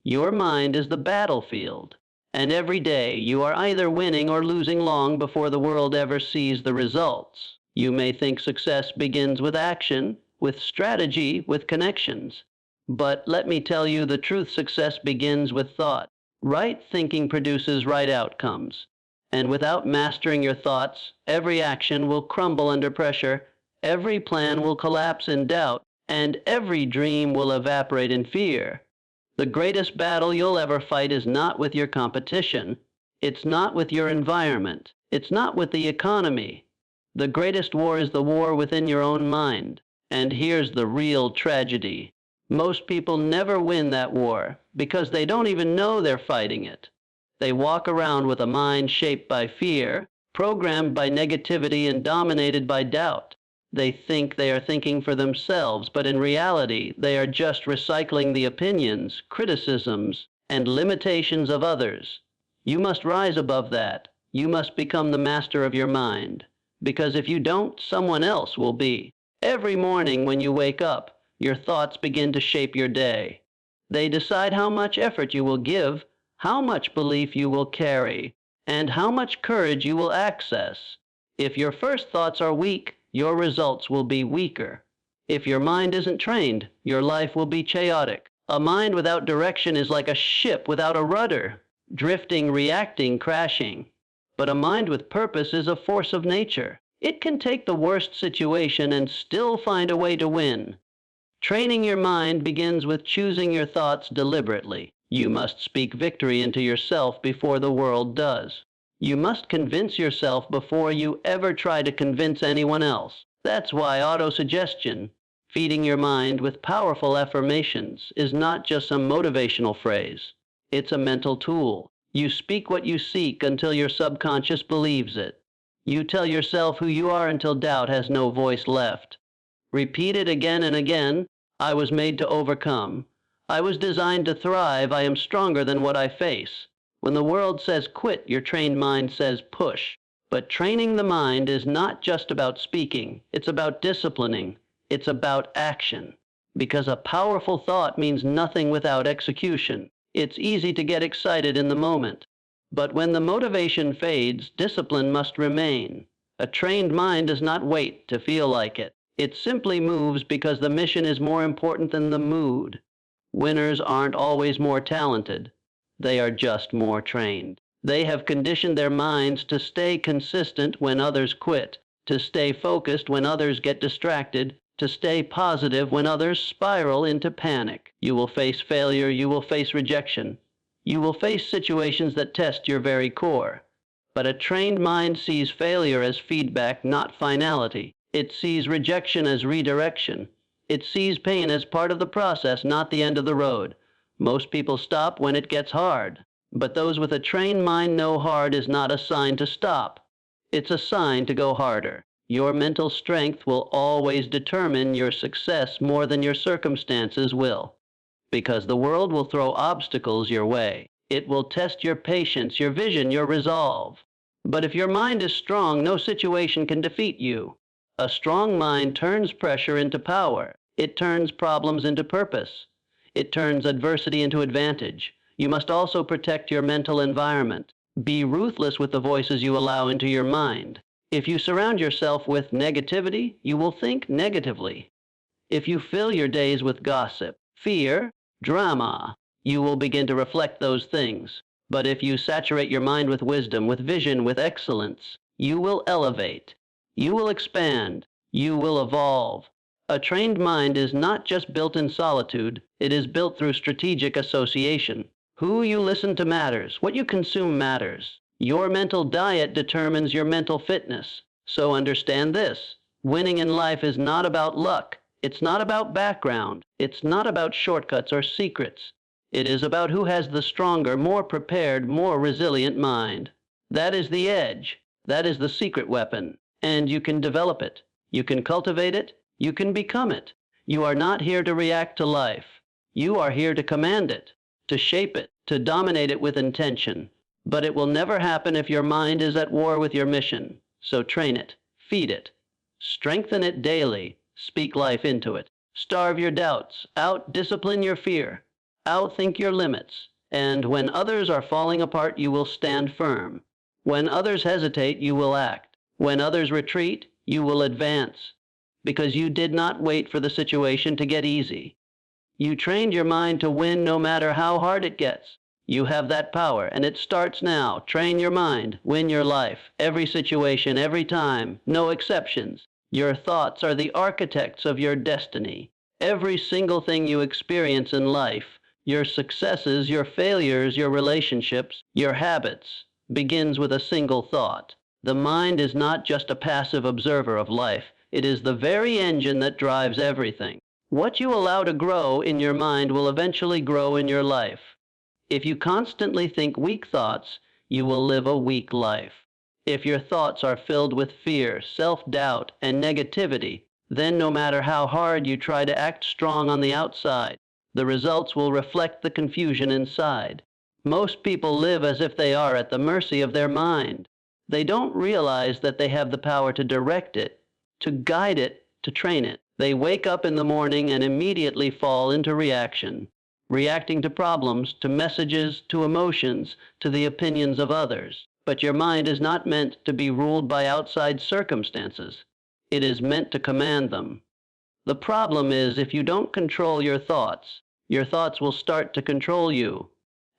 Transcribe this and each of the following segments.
Your mind is the battlefield, and every day you are either winning or losing long before the world ever sees the results. You may think success begins with action, with strategy, with connections. But let me tell you the truth, success begins with thought. Right thinking produces right outcomes. And without mastering your thoughts, every action will crumble under pressure, every plan will collapse in doubt, and every dream will evaporate in fear. The greatest battle you'll ever fight is not with your competition. It's not with your environment. It's not with the economy. The greatest war is the war within your own mind. And here's the real tragedy. Most people never win that war because they don't even know they're fighting it. They walk around with a mind shaped by fear, programmed by negativity, and dominated by doubt. They think they are thinking for themselves, but in reality, they are just recycling the opinions, criticisms, and limitations of others. You must rise above that. You must become the master of your mind. Because if you don't, someone else will be. Every morning when you wake up, your thoughts begin to shape your day. They decide how much effort you will give, how much belief you will carry, and how much courage you will access. If your first thoughts are weak, your results will be weaker. If your mind isn't trained, your life will be chaotic. A mind without direction is like a ship without a rudder, drifting, reacting, crashing. But a mind with purpose is a force of nature. It can take the worst situation and still find a way to win. Training your mind begins with choosing your thoughts deliberately. You must speak victory into yourself before the world does. You must convince yourself before you ever try to convince anyone else. That's why autosuggestion, feeding your mind with powerful affirmations, is not just some motivational phrase. It's a mental tool. You speak what you seek until your subconscious believes it. You tell yourself who you are until doubt has no voice left. Repeat it again and again. I was made to overcome. I was designed to thrive. I am stronger than what I face. When the world says quit, your trained mind says push. But training the mind is not just about speaking. It's about disciplining. It's about action. Because a powerful thought means nothing without execution. It's easy to get excited in the moment. But when the motivation fades, discipline must remain. A trained mind does not wait to feel like it. It simply moves because the mission is more important than the mood. Winners aren't always more talented. They are just more trained. They have conditioned their minds to stay consistent when others quit, to stay focused when others get distracted, to stay positive when others spiral into panic. You will face failure. You will face rejection. You will face situations that test your very core. But a trained mind sees failure as feedback, not finality. It sees rejection as redirection. It sees pain as part of the process, not the end of the road. Most people stop when it gets hard. But those with a trained mind know hard is not a sign to stop. It's a sign to go harder. Your mental strength will always determine your success more than your circumstances will. Because the world will throw obstacles your way. It will test your patience, your vision, your resolve. But if your mind is strong, no situation can defeat you. A strong mind turns pressure into power. It turns problems into purpose. It turns adversity into advantage. You must also protect your mental environment. Be ruthless with the voices you allow into your mind. If you surround yourself with negativity, you will think negatively. If you fill your days with gossip, fear, drama, you will begin to reflect those things. But if you saturate your mind with wisdom, with vision, with excellence, you will elevate. You will expand. You will evolve. A trained mind is not just built in solitude. It is built through strategic association. Who you listen to matters. What you consume matters. Your mental diet determines your mental fitness. So understand this. Winning in life is not about luck. It's not about background. It's not about shortcuts or secrets. It is about who has the stronger, more prepared, more resilient mind. That is the edge. That is the secret weapon. And you can develop it. You can cultivate it. You can become it. You are not here to react to life. You are here to command it, to shape it, to dominate it with intention. But it will never happen if your mind is at war with your mission. So train it, feed it, strengthen it daily, speak life into it. Starve your doubts, out-discipline your fear. outthink your limits. And when others are falling apart, you will stand firm. When others hesitate, you will act. When others retreat, you will advance. Because you did not wait for the situation to get easy. You trained your mind to win no matter how hard it gets. You have that power, and it starts now. Train your mind, win your life, every situation, every time, no exceptions. Your thoughts are the architects of your destiny. Every single thing you experience in life, your successes, your failures, your relationships, your habits, begins with a single thought. The mind is not just a passive observer of life. It is the very engine that drives everything. What you allow to grow in your mind will eventually grow in your life. If you constantly think weak thoughts, you will live a weak life. If your thoughts are filled with fear, self-doubt, and negativity, then no matter how hard you try to act strong on the outside, the results will reflect the confusion inside. Most people live as if they are at the mercy of their mind. They don't realize that they have the power to direct it, to guide it, to train it. They wake up in the morning and immediately fall into reaction, reacting to problems, to messages, to emotions, to the opinions of others. But your mind is not meant to be ruled by outside circumstances. It is meant to command them. The problem is, if you don't control your thoughts will start to control you.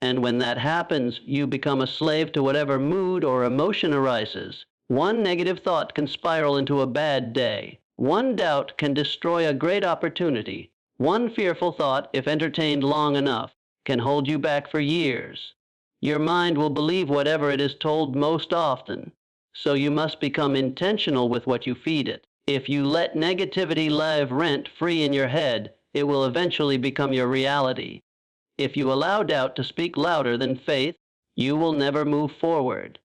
And when that happens, you become a slave to whatever mood or emotion arises. One negative thought can spiral into a bad day. One doubt can destroy a great opportunity. One fearful thought, if entertained long enough, can hold you back for years. Your mind will believe whatever it is told most often. So you must become intentional with what you feed it. If you let negativity live rent-free in your head, it will eventually become your reality. If you allow doubt to speak louder than faith, you will never move forward.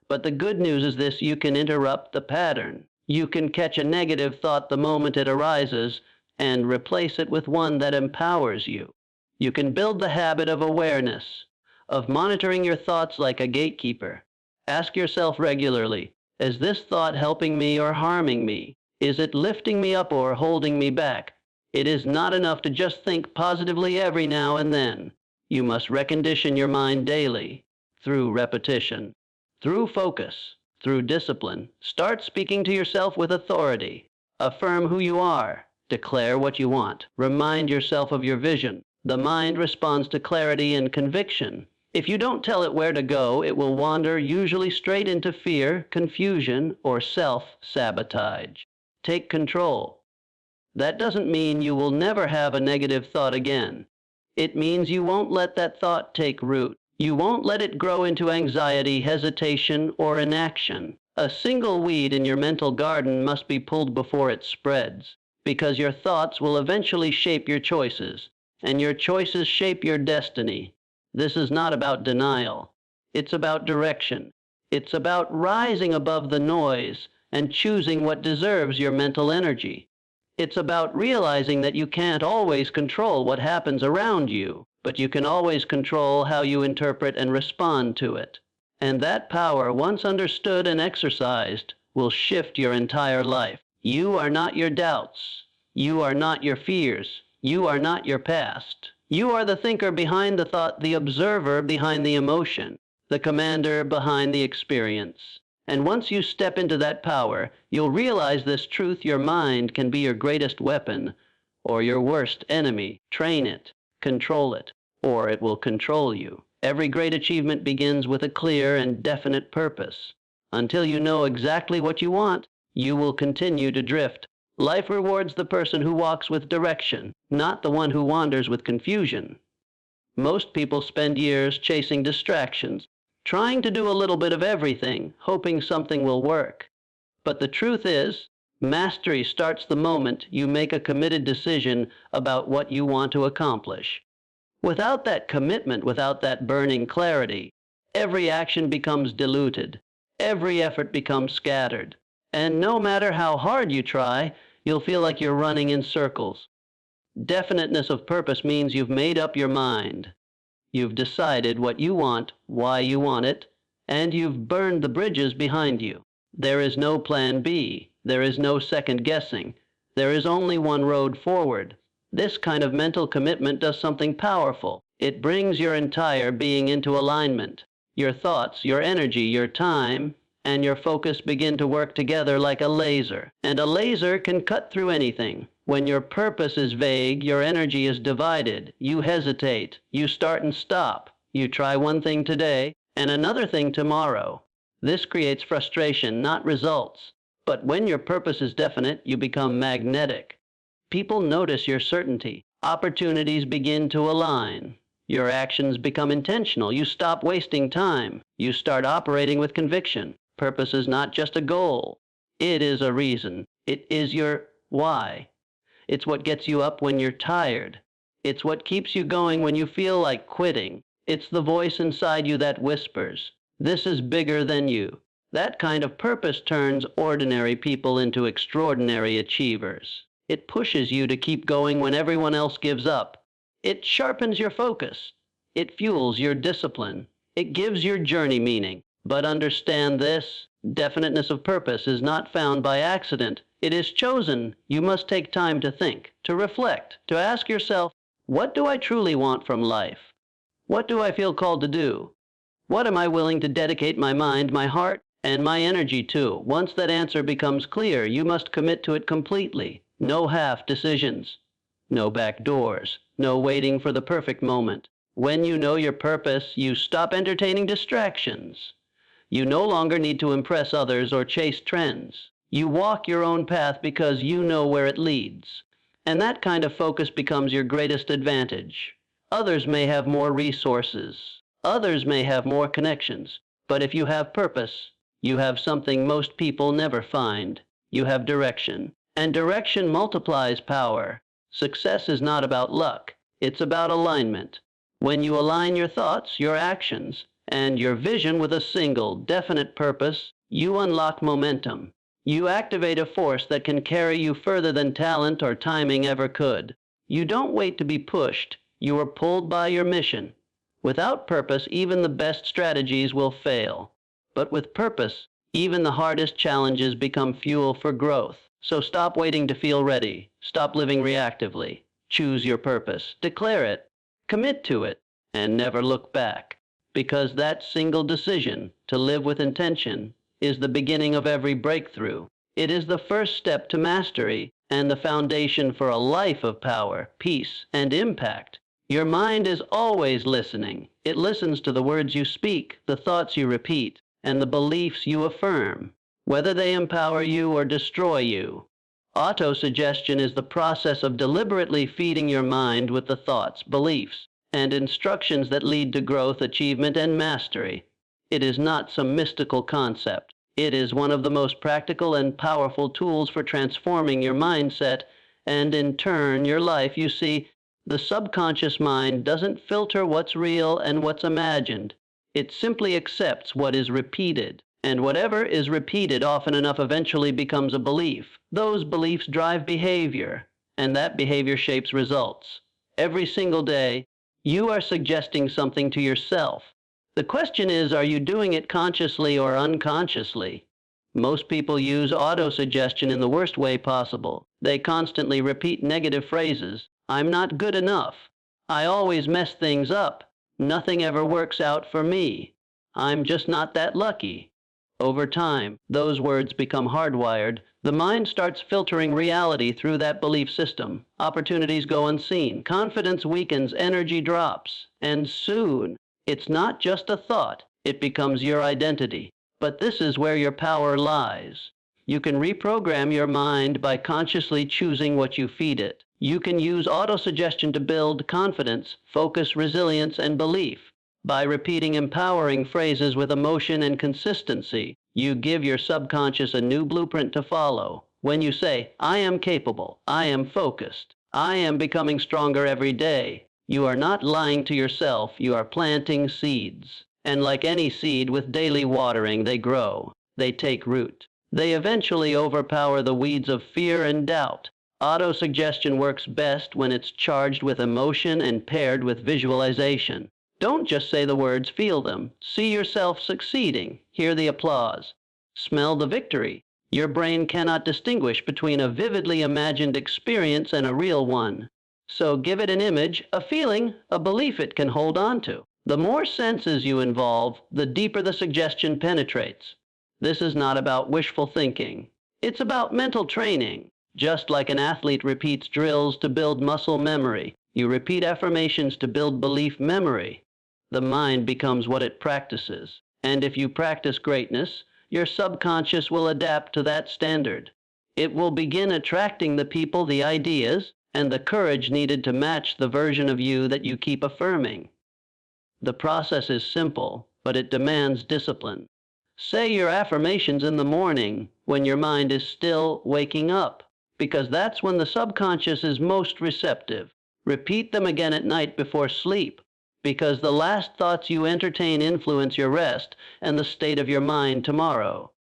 But the good news is this: you can interrupt the pattern. You can catch a negative thought the moment it arises and replace it with one that empowers you. You can build the habit of awareness, of monitoring your thoughts like a gatekeeper. Ask yourself regularly, is this thought helping me or harming me? Is it lifting me up or holding me back? It is not enough to just think positively every now and then. You must recondition your mind daily, through repetition, through focus, through discipline. Start speaking to yourself with authority. Affirm who you are. Declare what you want. Remind yourself of your vision. The mind responds to clarity and conviction. If you don't tell it where to go, it will wander, usually straight into fear, confusion, or self-sabotage. Take control. That doesn't mean you will never have a negative thought again. It means you won't let that thought take root. You won't let it grow into anxiety, hesitation, or inaction. A single weed in your mental garden must be pulled before it spreads, because your thoughts will eventually shape your choices, and your choices shape your destiny. This is not about denial. It's about direction. It's about rising above the noise and choosing what deserves your mental energy. It's about realizing that you can't always control what happens around you, but you can always control how you interpret and respond to it. And that power, once understood and exercised, will shift your entire life. You are not your doubts. You are not your fears. You are not your past. You are the thinker behind the thought, the observer behind the emotion, the commander behind the experience. And once you step into that power, you'll realize this truth: your mind can be your greatest weapon or your worst enemy. Train it, control it, or it will control you. Every great achievement begins with a clear and definite purpose. Until you know exactly what you want, you will continue to drift. Life rewards the person who walks with direction, not the one who wanders with confusion. Most people spend years chasing distractions, trying to do a little bit of everything, hoping something will work. But the truth is, mastery starts the moment you make a committed decision about what you want to accomplish. Without that commitment, without that burning clarity, every action becomes diluted, every effort becomes scattered, and no matter how hard you try, you'll feel like you're running in circles. Definiteness of purpose means you've made up your mind. You've decided what you want, why you want it, and you've burned the bridges behind you. There is no plan B. There is no second guessing. There is only one road forward. This kind of mental commitment does something powerful. It brings your entire being into alignment. Your thoughts, your energy, your time, and your focus begin to work together like a laser. And a laser can cut through anything. When your purpose is vague, your energy is divided. You hesitate. You start and stop. You try one thing today and another thing tomorrow. This creates frustration, not results. But when your purpose is definite, you become magnetic. People notice your certainty. Opportunities begin to align. Your actions become intentional. You stop wasting time. You start operating with conviction. Purpose is not just a goal. It is a reason. It is your why. It's what gets you up when you're tired. It's what keeps you going when you feel like quitting. It's the voice inside you that whispers, "This is bigger than you." That kind of purpose turns ordinary people into extraordinary achievers. It pushes you to keep going when everyone else gives up. It sharpens your focus. It fuels your discipline. It gives your journey meaning. But understand this, definiteness of purpose is not found by accident. It is chosen. You must take time to think, to reflect, to ask yourself, what do I truly want from life? What do I feel called to do? What am I willing to dedicate my mind, my heart, and my energy to? Once that answer becomes clear, you must commit to it completely. No half decisions. No back doors. No waiting for the perfect moment. When you know your purpose, you stop entertaining distractions. You no longer need to impress others or chase trends. You walk your own path because you know where it leads. And that kind of focus becomes your greatest advantage. Others may have more resources. Others may have more connections. But if you have purpose, you have something most people never find. You have direction. And direction multiplies power. Success is not about luck. It's about alignment. When you align your thoughts, your actions, and your vision with a single, definite purpose, you unlock momentum. You activate a force that can carry you further than talent or timing ever could. You don't wait to be pushed. You are pulled by your mission. Without purpose, even the best strategies will fail. But with purpose, even the hardest challenges become fuel for growth. So stop waiting to feel ready. Stop living reactively. Choose your purpose. Declare it. Commit to it. And never look back. Because that single decision to live with intention is the beginning of every breakthrough. It is the first step to mastery and the foundation for a life of power, peace, and impact. Your mind is always listening. It listens to the words you speak, the thoughts you repeat, and the beliefs you affirm, whether they empower you or destroy you. Autosuggestion is the process of deliberately feeding your mind with the thoughts, beliefs, and instructions that lead to growth, achievement, and mastery. It is not some mystical concept. It is one of the most practical and powerful tools for transforming your mindset and, in turn, your life. You see, the subconscious mind doesn't filter what's real and what's imagined. It simply accepts what is repeated. And whatever is repeated often enough eventually becomes a belief. Those beliefs drive behavior, and that behavior shapes results. Every single day, you are suggesting something to yourself. The question is, are you doing it consciously or unconsciously? Most people use autosuggestion in the worst way possible. They constantly repeat negative phrases. I'm not good enough. I always mess things up. Nothing ever works out for me. I'm just not that lucky. Over time, those words become hardwired. The mind starts filtering reality through that belief system. Opportunities go unseen. Confidence weakens. Energy drops. And soon, it's not just a thought. It becomes your identity. But this is where your power lies. You can reprogram your mind by consciously choosing what you feed it. You can use autosuggestion to build confidence, focus, resilience, and belief. By repeating empowering phrases with emotion and consistency, you give your subconscious a new blueprint to follow. When you say, I am capable, I am focused, I am becoming stronger every day, you are not lying to yourself, you are planting seeds. And like any seed, with daily watering, they grow. They take root. They eventually overpower the weeds of fear and doubt. Autosuggestion works best when it's charged with emotion and paired with visualization. Don't just say the words, feel them. See yourself succeeding. Hear the applause. Smell the victory. Your brain cannot distinguish between a vividly imagined experience and a real one. So give it an image, a feeling, a belief it can hold on to. The more senses you involve, the deeper the suggestion penetrates. This is not about wishful thinking. It's about mental training. Just like an athlete repeats drills to build muscle memory, you repeat affirmations to build belief memory. The mind becomes what it practices. And if you practice greatness, your subconscious will adapt to that standard. It will begin attracting the people, the ideas, and the courage needed to match the version of you that you keep affirming. The process is simple, but it demands discipline. Say your affirmations in the morning when your mind is still waking up, because that's when the subconscious is most receptive. Repeat them again at night before sleep, because the last thoughts you entertain influence your rest and the state of your mind tomorrow.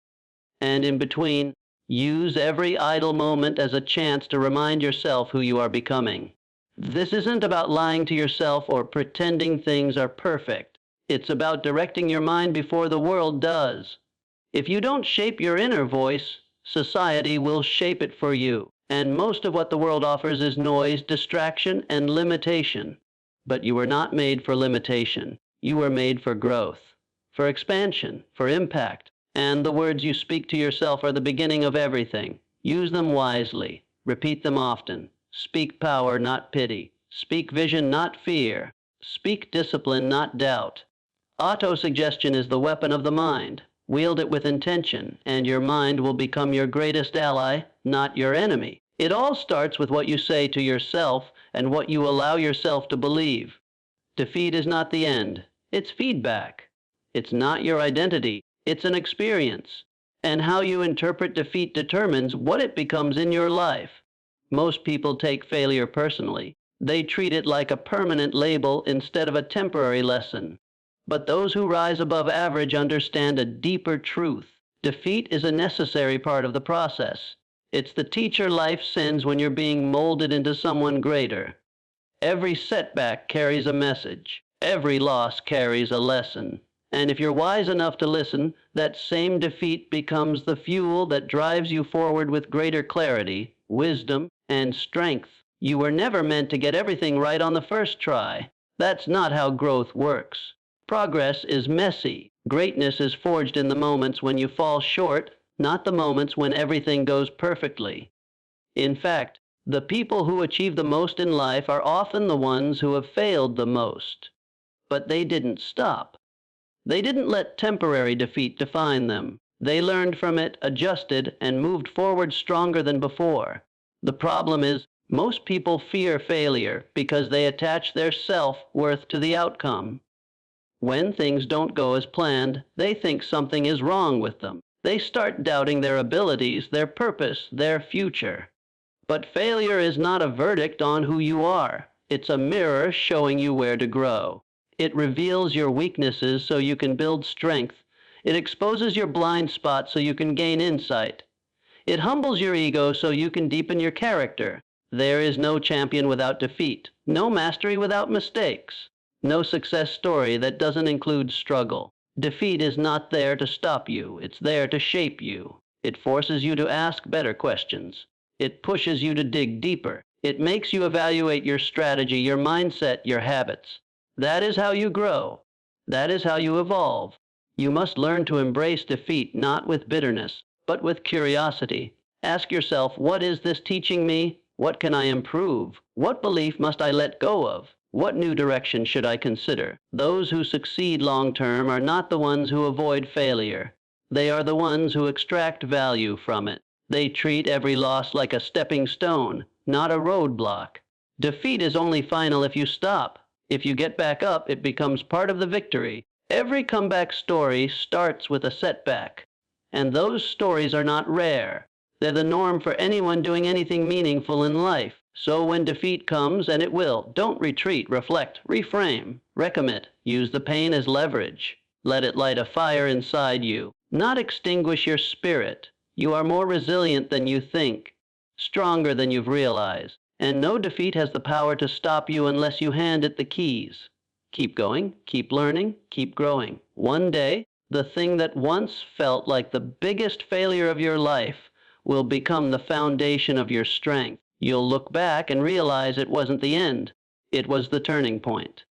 And in between, use every idle moment as a chance to remind yourself who you are becoming. This isn't about lying to yourself or pretending things are perfect. It's about directing your mind before the world does. If you don't shape your inner voice, society will shape it for you. And most of what the world offers is noise, distraction, and limitation. But you were not made for limitation. You were made for growth, for expansion, for impact. And the words you speak to yourself are the beginning of everything. Use them wisely. Repeat them often. Speak power, not pity. Speak vision, not fear. Speak discipline, not doubt. Autosuggestion is the weapon of the mind. Wield it with intention, and your mind will become your greatest ally, not your enemy. It all starts with what you say to yourself and what you allow yourself to believe. Defeat is not the end. It's feedback. It's not your identity. It's an experience. And how you interpret defeat determines what it becomes in your life. Most people take failure personally. They treat it like a permanent label instead of a temporary lesson. But those who rise above average understand a deeper truth. Defeat is a necessary part of the process. It's the teacher life sends when you're being molded into someone greater. Every setback carries a message. Every loss carries a lesson. And if you're wise enough to listen, that same defeat becomes the fuel that drives you forward with greater clarity, wisdom, and strength. You were never meant to get everything right on the first try. That's not how growth works. Progress is messy. Greatness is forged in the moments when you fall short, not the moments when everything goes perfectly. In fact, the people who achieve the most in life are often the ones who have failed the most. But they didn't stop. They didn't let temporary defeat define them. They learned from it, adjusted, and moved forward stronger than before. The problem is, most people fear failure because they attach their self-worth to the outcome. When things don't go as planned, they think something is wrong with them. They start doubting their abilities, their purpose, their future. But failure is not a verdict on who you are. It's a mirror showing you where to grow. It reveals your weaknesses so you can build strength. It exposes your blind spots so you can gain insight. It humbles your ego so you can deepen your character. There is no champion without defeat, no mastery without mistakes, no success story that doesn't include struggle. Defeat is not there to stop you. It's there to shape you. It forces you to ask better questions. It pushes you to dig deeper. It makes you evaluate your strategy, your mindset, your habits. That is how you grow. That is how you evolve. You must learn to embrace defeat not with bitterness, but with curiosity. Ask yourself, what is this teaching me? What can I improve? What belief must I let go of? What new direction should I consider? Those who succeed long-term are not the ones who avoid failure. They are the ones who extract value from it. They treat every loss like a stepping stone, not a roadblock. Defeat is only final if you stop. If you get back up, it becomes part of the victory. Every comeback story starts with a setback. And those stories are not rare. They're the norm for anyone doing anything meaningful in life. So when defeat comes, and it will, don't retreat, reflect, reframe, recommit. Use the pain as leverage. Let it light a fire inside you, not extinguish your spirit. You are more resilient than you think, stronger than you've realized. And no defeat has the power to stop you unless you hand it the keys. Keep going, keep learning, keep growing. One day, the thing that once felt like the biggest failure of your life will become the foundation of your strength. You'll look back and realize it wasn't the end. It was the turning point.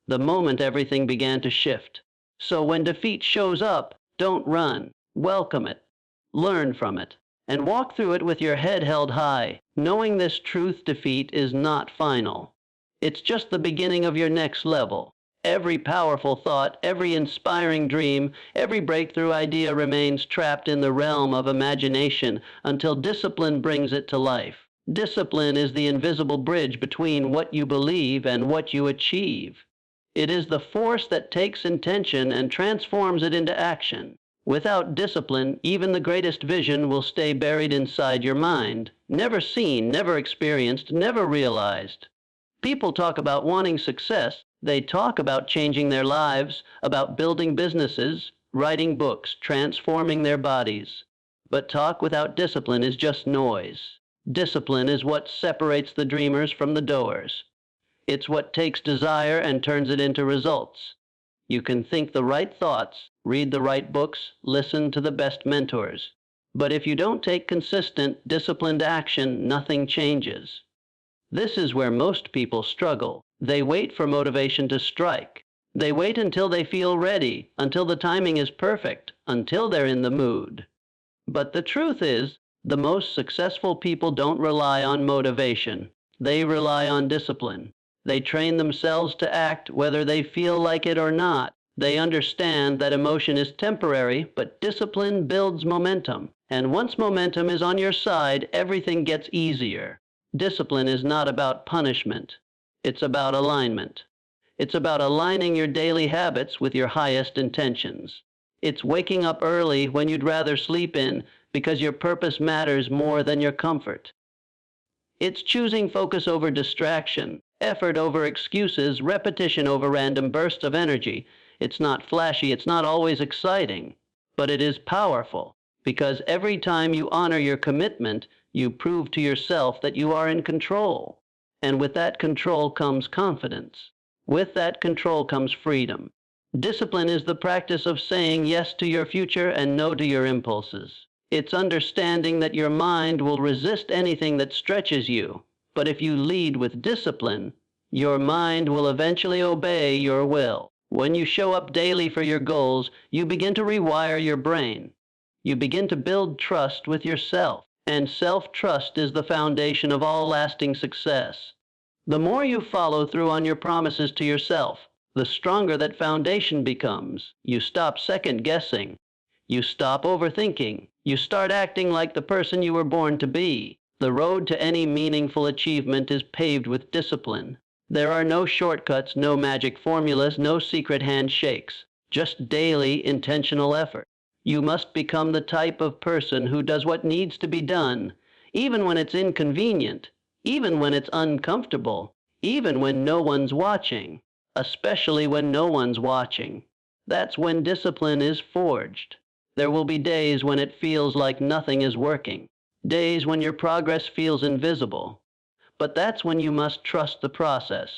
The moment everything began to shift. So when defeat shows up, don't run. Welcome it. Learn from it. And walk through it with your head held high, knowing this truth: defeat is not final. It's just the beginning of your next level. Every powerful thought, every inspiring dream, every breakthrough idea remains trapped in the realm of imagination until discipline brings it to life. Discipline is the invisible bridge between what you believe and what you achieve. It is the force that takes intention and transforms it into action. Without discipline, even the greatest vision will stay buried inside your mind, never seen, never experienced, never realized. People talk about wanting success. They talk about changing their lives, about building businesses, writing books, transforming their bodies. But talk without discipline is just noise. Discipline is what separates the dreamers from the doers. It's what takes desire and turns it into results. You can think the right thoughts, read the right books, listen to the best mentors. But if you don't take consistent, disciplined action, nothing changes. This is where most people struggle. They wait for motivation to strike. They wait until they feel ready, until the timing is perfect, until they're in the mood. But the truth is, the most successful people don't rely on motivation. They rely on discipline. They train themselves to act whether they feel like it or not. They understand that emotion is temporary, but discipline builds momentum. And once momentum is on your side, everything gets easier. Discipline is not about punishment. It's about alignment. It's about aligning your daily habits with your highest intentions. It's waking up early when you'd rather sleep in because your purpose matters more than your comfort. It's choosing focus over distraction, effort over excuses, repetition over random bursts of energy. It's not flashy, it's not always exciting, but it is powerful, because every time you honor your commitment, you prove to yourself that you are in control. And with that control comes confidence. With that control comes freedom. Discipline is the practice of saying yes to your future and no to your impulses. It's understanding that your mind will resist anything that stretches you. But if you lead with discipline, your mind will eventually obey your will. When you show up daily for your goals, you begin to rewire your brain. You begin to build trust with yourself. And self-trust is the foundation of all lasting success. The more you follow through on your promises to yourself, the stronger that foundation becomes. You stop second-guessing. You stop overthinking. You start acting like the person you were born to be. The road to any meaningful achievement is paved with discipline. There are no shortcuts, no magic formulas, no secret handshakes. Just daily, intentional effort. You must become the type of person who does what needs to be done, even when it's inconvenient, even when it's uncomfortable, even when no one's watching, especially when no one's watching. That's when discipline is forged. There will be days when it feels like nothing is working, days when your progress feels invisible. But that's when you must trust the process,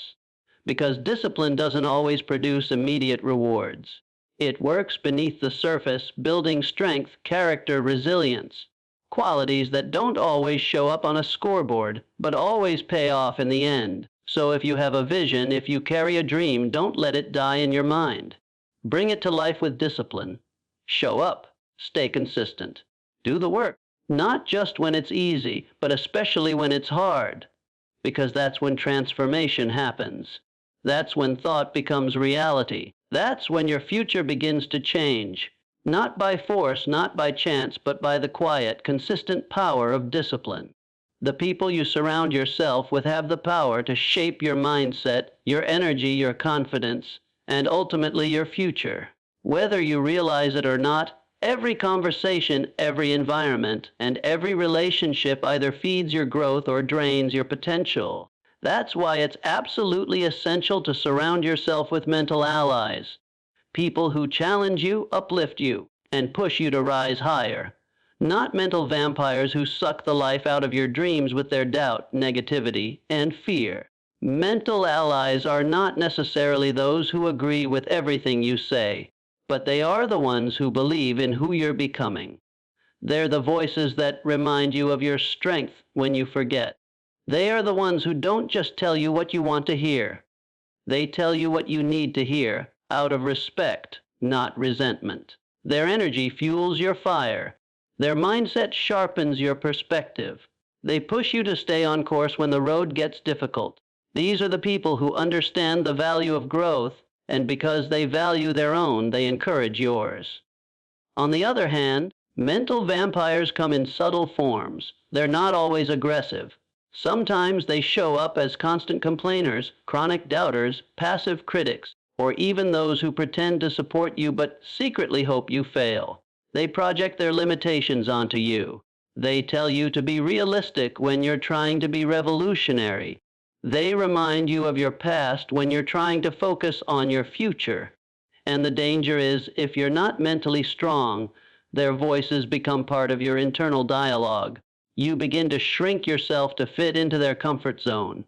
because discipline doesn't always produce immediate rewards. It works beneath the surface, building strength, character, resilience, qualities that don't always show up on a scoreboard, but always pay off in the end. So if you have a vision, if you carry a dream, don't let it die in your mind. Bring it to life with discipline. Show up. Stay consistent. Do the work, not just when it's easy, but especially when it's hard, because that's when transformation happens. That's when thought becomes reality. That's when your future begins to change, not by force, not by chance, but by the quiet, consistent power of discipline. The people you surround yourself with have the power to shape your mindset, your energy, your confidence, and ultimately your future. Whether you realize it or not, every conversation, every environment, and every relationship either feeds your growth or drains your potential. That's why it's absolutely essential to surround yourself with mental allies, people who challenge you, uplift you, and push you to rise higher. Not mental vampires who suck the life out of your dreams with their doubt, negativity, and fear. Mental allies are not necessarily those who agree with everything you say, but they are the ones who believe in who you're becoming. They're the voices that remind you of your strength when you forget. They are the ones who don't just tell you what you want to hear. They tell you what you need to hear out of respect, not resentment. Their energy fuels your fire. Their mindset sharpens your perspective. They push you to stay on course when the road gets difficult. These are the people who understand the value of growth, and because they value their own, they encourage yours. On the other hand, mental vampires come in subtle forms. They're not always aggressive. Sometimes they show up as constant complainers, chronic doubters, passive critics, or even those who pretend to support you but secretly hope you fail. They project their limitations onto you. They tell you to be realistic when you're trying to be revolutionary. They remind you of your past when you're trying to focus on your future. And the danger is, if you're not mentally strong, their voices become part of your internal dialogue. You begin to shrink yourself to fit into their comfort zone.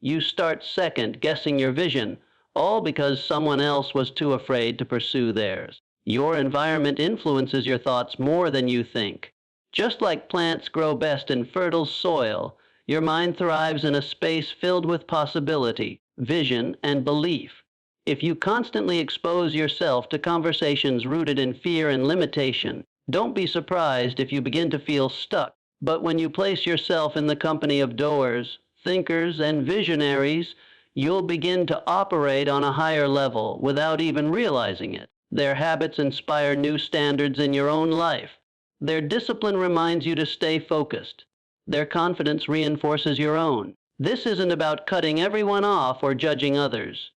You start second-guessing your vision, all because someone else was too afraid to pursue theirs. Your environment influences your thoughts more than you think. Just like plants grow best in fertile soil, your mind thrives in a space filled with possibility, vision, and belief. If you constantly expose yourself to conversations rooted in fear and limitation, don't be surprised if you begin to feel stuck. But when you place yourself in the company of doers, thinkers, and visionaries, you'll begin to operate on a higher level without even realizing it. Their habits inspire new standards in your own life. Their discipline reminds you to stay focused. Their confidence reinforces your own. This isn't about cutting everyone off or judging others.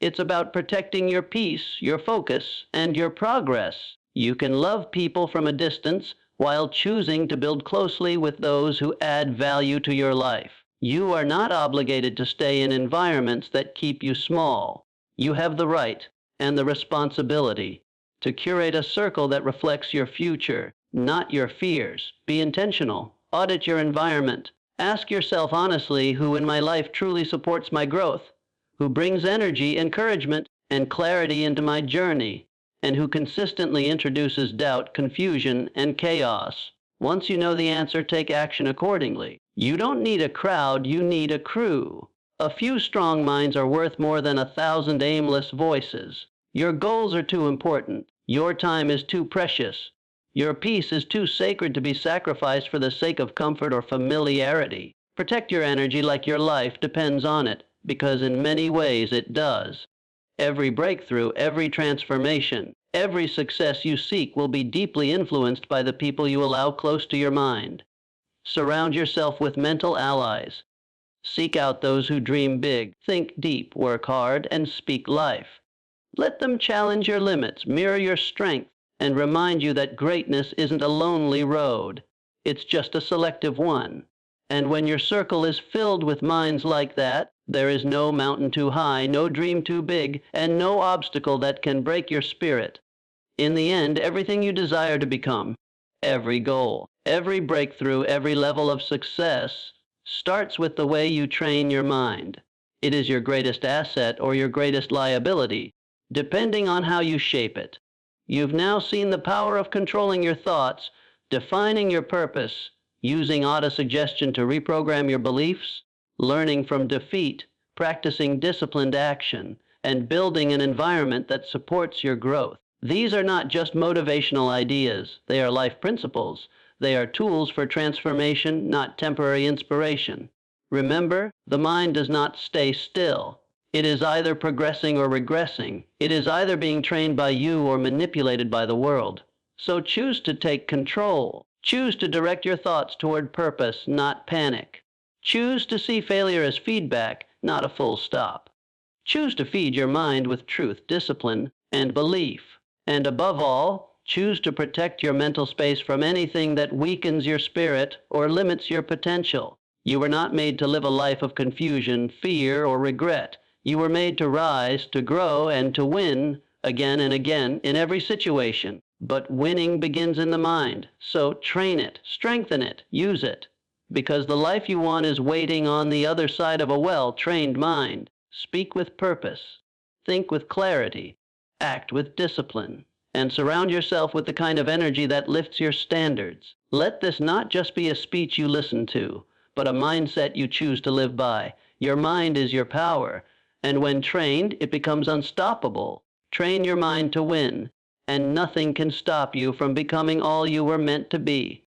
It's about protecting your peace, your focus, and your progress. You can love people from a distance while choosing to build closely with those who add value to your life. You are not obligated to stay in environments that keep you small. You have the right and the responsibility to curate a circle that reflects your future, not your fears. Be intentional. Audit your environment. Ask yourself honestly, who in my life truly supports my growth, who brings energy, encouragement, and clarity into my journey, and who consistently introduces doubt, confusion, and chaos. Once you know the answer, take action accordingly. You don't need a crowd, you need a crew. A few strong minds are worth more than 1,000 aimless voices. Your goals are too important. Your time is too precious. Your peace is too sacred to be sacrificed for the sake of comfort or familiarity. Protect your energy like your life depends on it, because in many ways it does. Every breakthrough, every transformation, every success you seek will be deeply influenced by the people you allow close to your mind. Surround yourself with mental allies. Seek out those who dream big, think deep, work hard, and speak life. Let them challenge your limits, mirror your strength, and remind you that greatness isn't a lonely road. It's just a selective one. And when your circle is filled with minds like that, there is no mountain too high, no dream too big, and no obstacle that can break your spirit. In the end, everything you desire to become, every goal, every breakthrough, every level of success, starts with the way you train your mind. It is your greatest asset or your greatest liability, depending on how you shape it. You've now seen the power of controlling your thoughts, defining your purpose, using autosuggestion to reprogram your beliefs, learning from defeat, practicing disciplined action, and building an environment that supports your growth. These are not just motivational ideas. They are life principles. They are tools for transformation, not temporary inspiration. Remember, the mind does not stay still. It is either progressing or regressing. It is either being trained by you or manipulated by the world. So choose to take control. Choose to direct your thoughts toward purpose, not panic. Choose to see failure as feedback, not a full stop. Choose to feed your mind with truth, discipline, and belief. And above all, choose to protect your mental space from anything that weakens your spirit or limits your potential. You were not made to live a life of confusion, fear, or regret. You were made to rise, to grow, and to win again and again in every situation. But winning begins in the mind, so train it, strengthen it, use it. Because the life you want is waiting on the other side of a well-trained mind. Speak with purpose, think with clarity, act with discipline, and surround yourself with the kind of energy that lifts your standards. Let this not just be a speech you listen to, but a mindset you choose to live by. Your mind is your power, and when trained, it becomes unstoppable. Train your mind to win, and nothing can stop you from becoming all you were meant to be.